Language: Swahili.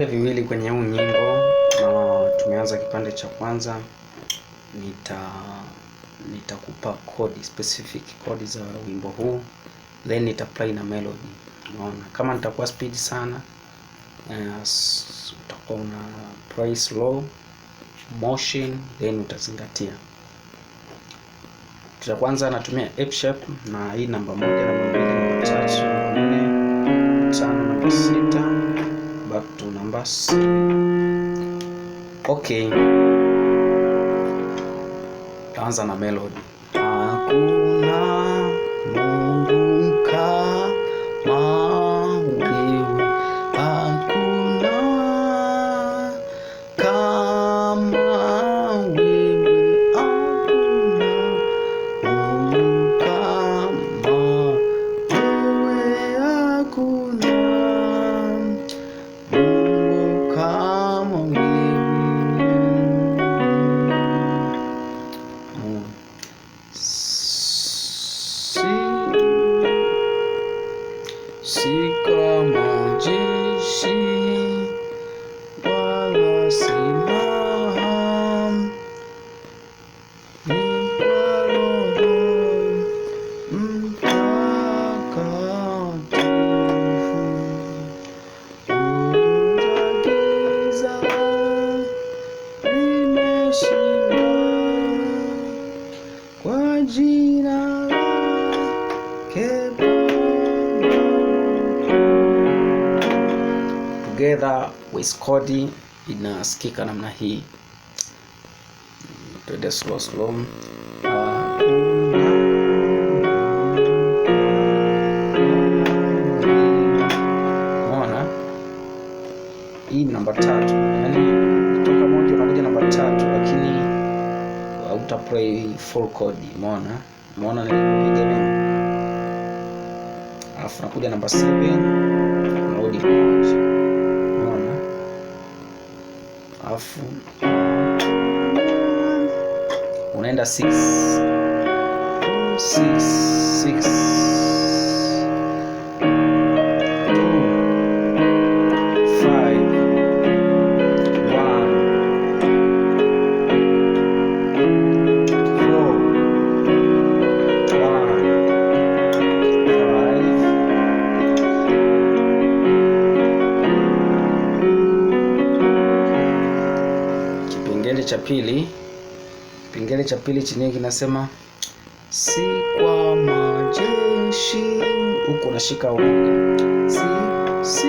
vipande viwili kwenye huu nyimbo, na tumeanza kipande cha kwanza. Nitakupa kodi, specific kodi za wimbo huu, then nitaplay na melody. Unaona, kama nitakuwa speed sana, utakuwa una play slow motion, then utazingatia. Cha kwanza natumia F sharp, na hii namba 1, namba 2, namba 3, namba 4, 5, namba 6, back to namba 7. Okay, taanza na melody. Hakuna Mungu kama wewe, hakuna kama wewe, hakuna Mungu kama wewe, hakuna Mungu kama wewe. Si kama jeshi wala silaha, ni kwa Roho Mtakatifu. Giza limeshinda kwa jina lake. Together with kodi inasikika namna hii. Tuende slow. Unaona, hii namba 3, yani kutoka moja unakuja namba 3, lakini uta play full kodi. Umeona nilipiga mimi, alafu nakuja namba 7, narudi moja. Unaona, alafu unaenda 6 6 6 Kipengele cha pili chini kinasema si kwa majeshi, huko nashika umoja, si